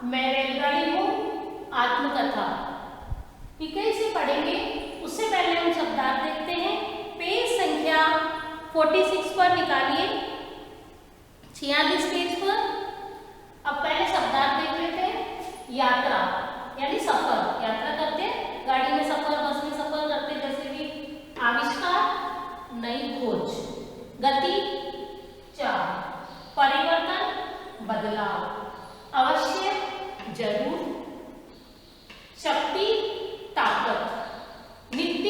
मैं रेलगाड़ी हूँ, आत्मकथा। ठीक है, इसे पढ़ेंगे। उससे पहले हम शब्दार्थ देखते हैं। पेज संख्या 46 पर निकालिए, 46 पेज पर। अब पहले शब्दार्थ देख लेते हैं। यात्रा यानी सफर, यात्रा करते हैं, गाड़ी में सफर, बस में सफर करते हैं, जैसे कि आविष्कार, नई खोज। गति, चाल। परिवर्तन, बदलाव। अवश्य, जरूर। शक्ति, ताकत। नित्य,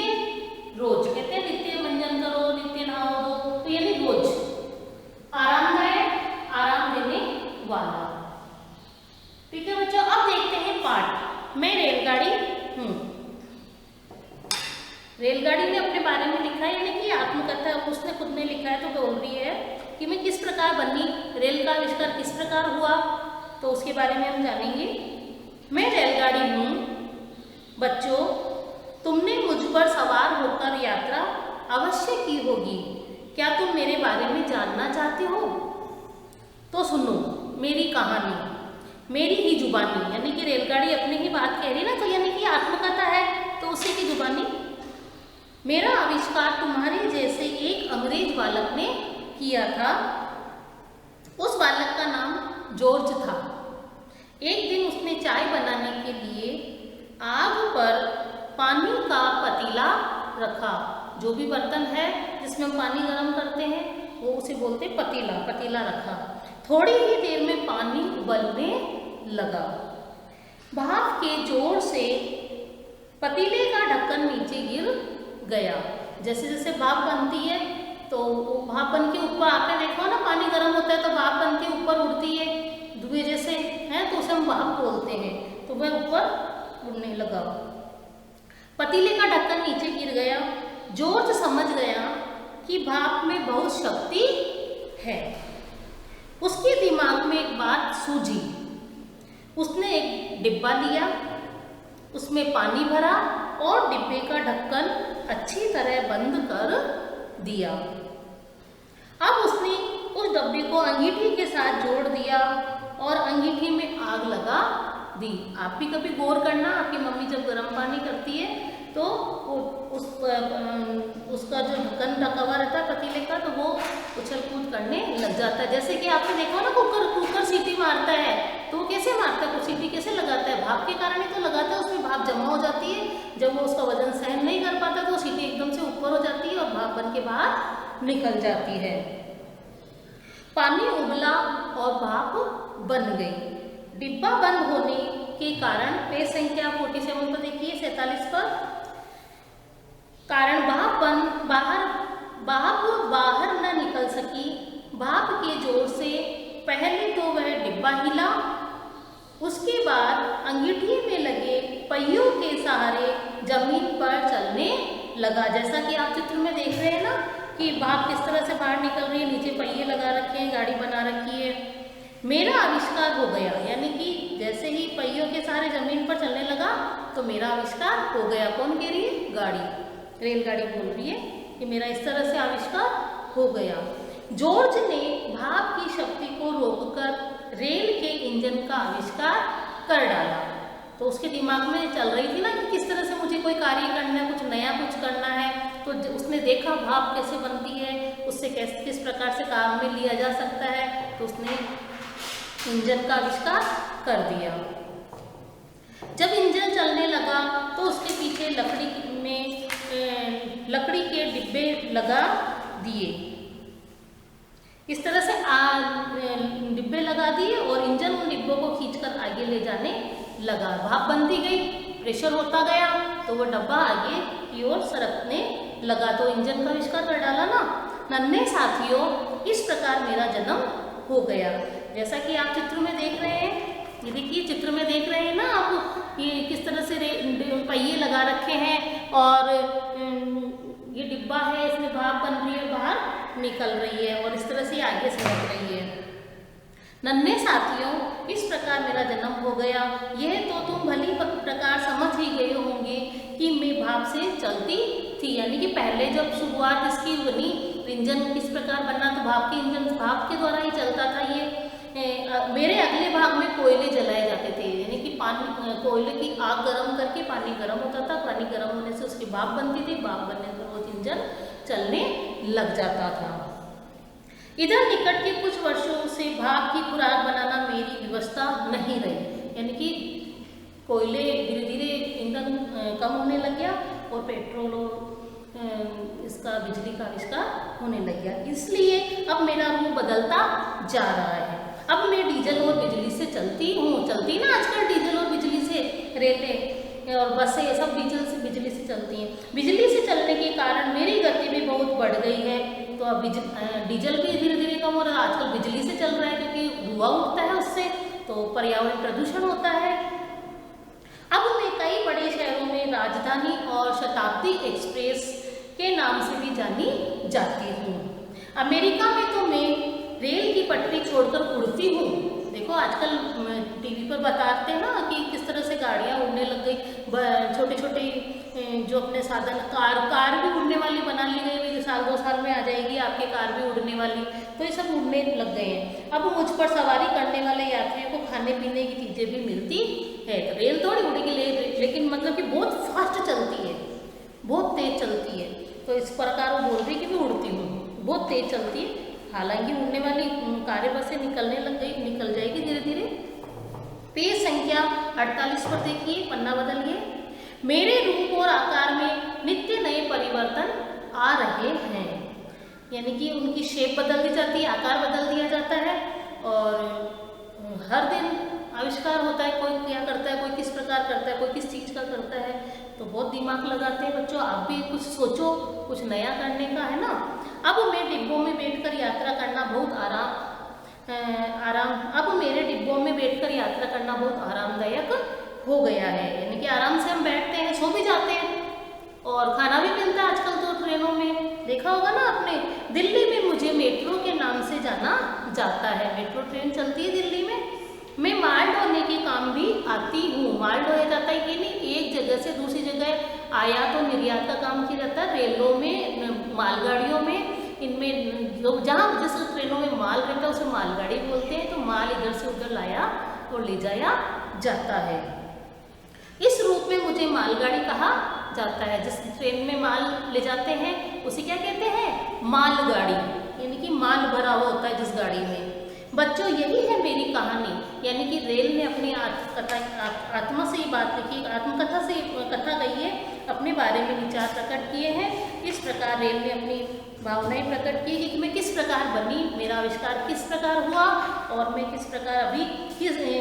रोज। कहते हैं नित्य मंजन करो, नित्य नहाओ धो, तो यानी रोज। आरामदायक, आराम देने वाला। ठीक है बच्चों, अब देखते हैं पाठ। मैं रेलगाड़ी हूँ। रेलगाड़ी ने अपने बारे में लिखा है, यानी कि आत्मकथा उसने खुद ने लिखा है, तो बोल रही है कि मैं किस प्रकार बनी, रेल का आविष्कार किस प्रकार हुआ, तो उसके बारे में हम जानेंगे। मैं रेलगाड़ी हूँ। बच्चों, तुमने मुझ पर सवार होकर यात्रा अवश्य की होगी। क्या तुम मेरे बारे में जानना चाहते हो? तो सुनो मेरी कहानी, मेरी ही जुबानी। यानी कि रेलगाड़ी अपनी ही बात कह रही ना, तो यानी कि आत्मकथा है, तो उसी की जुबानी। मेरा आविष्कार तुम्हारे जैसे एक अंग्रेज बालक ने किया था। उस बालक का नाम जॉर्ज था। एक दिन उसने चाय बनाने के लिए आग पर पानी का पतीला रखा। जो भी बर्तन है जिसमें हम पानी गर्म करते हैं, वो उसे बोलते पतीला। पतीला रखा। थोड़ी ही देर में पानी उबलने लगा। भाप के जोर से पतीले का ढक्कन नीचे गिर गया। जैसे जैसे भाप बनती है, तो भाप बन के ऊपर, आपने देखो ना, पानी गर्म होता है तो भाप बन के ऊपर उड़ती है, धुएं जैसे है, तो उसे हम भाप बोलते हैं। तो वह ऊपर उड़ने लगा। पतीले का ढक्कन नीचे गिर गया। जॉर्ज समझ गया कि भाप में बहुत शक्ति है। उसके दिमाग में एक बात सूझी। उसने एक डिब्बा लिया, उसमें पानी भरा और डिब्बे का ढक्कन अच्छी तरह बंद कर दिया। अब उसने उस डब्बे को अंगीठी के साथ जोड़ दिया और अंगीठी में आग लगा दी। आप भी कभी गौर करना, आपकी मम्मी जब गर्म पानी करती है तो उसका जो ढक्कन ढका हुआ रहता है पतीले का, तो वो उछल कूद करने लग जाता है। जैसे कि आपने देखा ना, कुकर सीटी मारता है, तो वो कैसे मारता है, सीटी कैसे लगाता है? भाप के कारण ही तो लगाता है। उसमें भाप जमा हो जाती है। जब वो उसका वजन सहन नहीं कर पाता तो सीटी एकदम से ऊपर हो जाती है और भाप बन के बाहर निकल जाती है। पानी उबला और भाप बन गई। डिब्बा बंद होने के कारण, पेज संख्या 47 पर देखिए, 47 पर, कारण भाप बाहर न निकल सकी। भाप के जोर से पहले तो वह डिब्बा हिला, उसके बाद अंगीठी में लगे पहियों के सहारे जमीन पर चलने लगा। जैसा कि आप चित्र में देख रहे हैं ना, कि भाप किस तरह से बाहर निकल रही है, नीचे पहिए लगा रखे हैं, गाड़ी बना रखी है। मेरा आविष्कार हो गया, यानी कि जैसे ही पहियों के सहारे जमीन पर चलने लगा तो मेरा आविष्कार हो गया। कौन कह रही है? गाड़ी, रेलगाड़ी बोल रही है कि मेरा इस तरह से आविष्कार हो गया। जॉर्ज ने भाप की शक्ति को रोककर रेल के इंजन का आविष्कार कर डाला। तो उसके दिमाग में चल रही थी ना कि किस तरह से मुझे कोई कार्य करना है, कुछ नया कुछ करना है। तो उसने देखा भाप कैसे बनती है, उससे किस प्रकार से काम में लिया जा सकता है, तो उसने इंजन का आविष्कार कर दिया। जब इंजन चलने लगा तो उसके पीछे लकड़ी के डिब्बे लगा दिए। इस तरह से डिब्बे लगा दिए और इंजन उन डिब्बों को खींचकर आगे ले जाने लगा। भाप बनती गई, प्रेशर होता गया, तो वो डब्बा आगे की ओर सरकने लगा। तो इंजन का आविष्कार कर डाला ना। नन्हे साथियों, इस प्रकार मेरा जन्म हो गया। जैसा कि आप चित्र में देख रहे हैं, ये देखिए चित्र में देख रहे हैं ना आप, ये किस तरह से पहिए लगा रखे हैं और ये डिब्बा है, इसमें भाप बन रही है, बाहर निकल रही है और इस तरह से आगे सरक रही है। नन्हे साथियों, इस प्रकार मेरा जन्म हो गया। यह तो तुम भली प्रकार समझ ही गए होंगे कि मैं भाप से चलती थी। यानी कि पहले जब शुरुआत इसकी बनी, इंजन किस प्रकार बनना, तो भाप के इंजन भाप के द्वारा ही चलता था। ये मेरे अगले भाग में कोयले जलाए जाते थे, यानी कि पानी कोयले की आग गर्म करके पानी गर्म होता था, पानी गर्म होने से उसकी भाप बनती थी, भाप बनने पर वो इंजन चलने लग जाता था। इधर निकट के कुछ वर्षों से भाप की खुराक बनाना मेरी व्यवस्था नहीं रही, यानी कि कोयले धीरे धीरे ईंधन कम होने लग गया और पेट्रोल और इसका बिजली का आविष्कार होने लग गया, इसलिए अब मेरा रूप बदलता जा रहा है। अब मैं डीजल और बिजली से चलती ना आजकल डीजल और बिजली से रेलें और बसें सब बिजली से चलती हैं। बिजली से चलने के कारण मेरी गति भी बहुत बढ़ गई है, तो अब डीजल भी धीरे धीरे कम हो रहा है, आजकल बिजली से चल रहा है क्योंकि धुआं उठता है उससे, तो पर्यावरण प्रदूषण होता है। अब मैं कई बड़े शहरों में राजधानी और शताब्दी एक्सप्रेस के नाम से भी जानी जाती हूँ। अमेरिका में तो मैं रेल की पटरी छोड़कर उड़ती हूँ। देखो आजकल टीवी पर बताते हैं ना कि किस तरह से गाड़ियाँ उड़ने लग गई, छोटे छोटे जो अपने साधन कार भी उड़ने वाली बना ली गई, साल 2 साल में आ जाएगी आपकी कार भी उड़ने वाली, तो ये सब उड़ने लग गए हैं। अब मुझ पर सवारी करने वाले यात्रियों को खाने पीने की चीज़ें भी मिलती है। तो रेल थोड़ी उड़ेगी लेकिन मतलब कि बहुत फास्ट चलती है, बहुत तेज चलती है, तो इस प्रकार वो बोल रही कि मैं उड़ती हूँ, बहुत तेज चलती है। हालांकि उड़ने वाली कारें बसें निकल जाएगी धीरे धीरे। पेज संख्या 48 पर देखिए, पन्ना बदलिए। मेरे रूप और आकार में नित्य नए परिवर्तन आ रहे हैं, यानी कि उनकी शेप बदल दी जाती है, आकार बदल दिया जाता है और हर दिन आविष्कार होता है। कोई क्या करता है, कोई किस प्रकार करता है, कोई किस चीज़ का करता है, तो बहुत दिमाग लगाते हैं बच्चों। आप भी कुछ सोचो, कुछ नया करने का है ना। अब मैं डिब्बों में बैठकर यात्रा करना बहुत अब मेरे डिब्बों में बैठकर यात्रा करना बहुत आरामदायक हो गया है, यानी कि आराम से हम बैठते हैं, सो भी जाते हैं और खाना भी मिलता है आजकल तो ट्रेनों में, देखा होगा ना आपने। दिल्ली में मुझे मेट्रो के नाम से जाना जाता है, मेट्रो ट्रेन चलती है दिल्ली में। मैं माल ढोने के काम भी आती हूँ। माल ढोया जाता है कि नहीं, एक जगह से दूसरी जगह आयात और निर्यात का काम किया जाता है रेलों में, मालगाड़ियों में। इनमें लोग जहाँ जिस ट्रेनों में माल रहता है उसे मालगाड़ी बोलते हैं, तो माल इधर से उधर लाया और ले जाया जाता है। इस रूप में मुझे मालगाड़ी कहा जाता है। जिस ट्रेन में माल ले जाते हैं उसे क्या कहते हैं, मालगाड़ी, यानी कि माल भरा हुआ होता है जिस गाड़ी में। बच्चों यही है मेरी कहानी, यानी कि रेल ने अपनी आत्मा से ही बात लिखी, आत्मकथा से कथा कही है, अपने बारे में विचार प्रकट किए हैं। इस प्रकार रेल ने अपनी भावनाएं प्रकट की कि मैं किस प्रकार बनी, मेरा आविष्कार किस प्रकार हुआ और मैं किस प्रकार अभी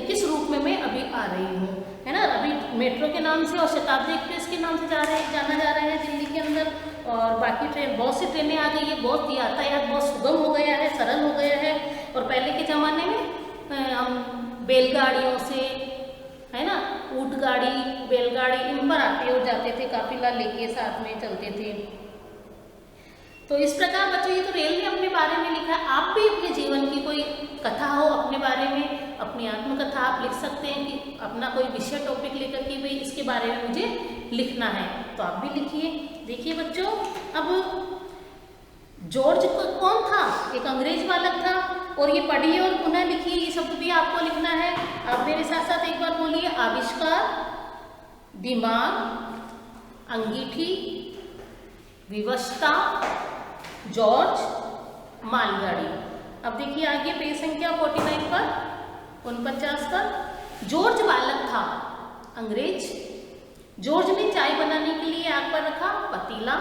किस रूप में मैं अभी आ रही हूँ, है ना। अभी मेट्रो के नाम से और शताब्दी एक्सप्रेस के नाम से जाना जा रहा है दिल्ली के अंदर, और बाकी ट्रेन बहुत सी ट्रेनें आ गई है, बहुत यातायात बहुत सुगम हो गया है, सरल हो गया है। और पहले के ज़माने में हम बैलगाड़ियों से, है ना, ऊँट गाड़ी, बैलगाड़ी, इन पर आते और जाते थे, काफिला लेके साथ में चलते थे। तो इस प्रकार बच्चों ये तो रेल ने अपने बारे में लिखा है। आप भी अपने जीवन की कोई कथा हो अपने बारे में, अपनी आत्मकथा आप लिख सकते हैं कि अपना कोई विषय टॉपिक लेकर के भाई इसके बारे में मुझे लिखना है, तो आप भी लिखिए। देखिए बच्चों, अब जॉर्ज कौन था, एक अंग्रेज बालक था, और ये पढ़िए और पुनः लिखिए, ये शब्द भी आपको लिखना है। आप मेरे साथ साथ एक बार बोलिए, आविष्कार, दिमाग, अंगीठी, विवशता, जॉर्ज, मालगाड़ी। अब देखिए आगे पेज संख्या 49 पर, 49 पर। जॉर्ज बालक था, अंग्रेज। जॉर्ज ने चाय बनाने के लिए आग पर रखा पतीला।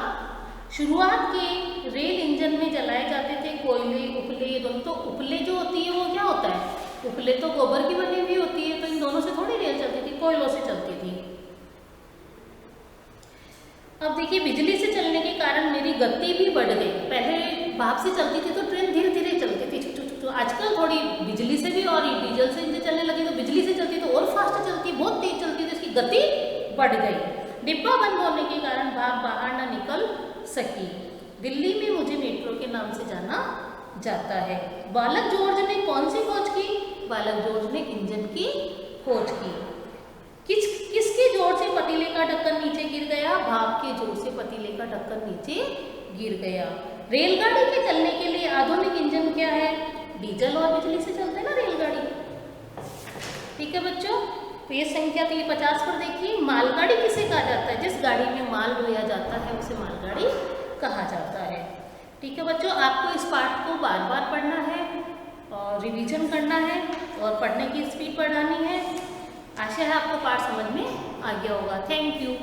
शुरुआत के रेल इंजन में जलाए जाते थे कोयले, उपले। दोनों तो उपले जो होती है वो क्या होता है, उपले तो गोबर की बनी हुई होती है, तो इन दोनों से थोड़ी रेल चलती थी, कोयलों से चलती थी। अब देखिए बिजली से चलने के कारण मेरी गति भी बढ़ गई। पहले भाप से चलती थी तो ट्रेन धीरे धीरे चलती थी, तो आजकल थोड़ी बिजली से भी और डीजल से इंजन चलने लगी, तो बिजली से चलती तो और फास्ट चलती, बहुत तेज चलती, तो इसकी गति बढ़ गई। डिब्बा बंद होने के कारण भाप बाहर न निकल सकी। दिल्ली में मुझे मेट्रो के नाम से जाना जाता है। बालक जॉर्ज ने कौन सी खोज की, बालक जॉर्ज ने इंजन की खोज की। किसके जोर से पतीले का ढक्कन नीचे गिर गया, भाप के जोर से पतीले का ढक्कन नीचे गिर गया। रेलगाड़ी के चलने के लिए आधुनिक इंजन क्या है, डीजल और बिजली से चलते हैं ना रेलगाड़ी। ठीक है बच्चों, पेज संख्या 50 पर देखिए, मालगाड़ी किसे कहा जाता है? जिस गाड़ी में माल ढोया जाता है उसे मालगाड़ी कहा जाता है। ठीक है बच्चों, आपको इस पाठ को बार बार पढ़ना है और रिवीजन करना है और पढ़ने की स्पीड बढ़ानी है। आशा है आपको पाठ समझ में आ गया होगा। Thank you.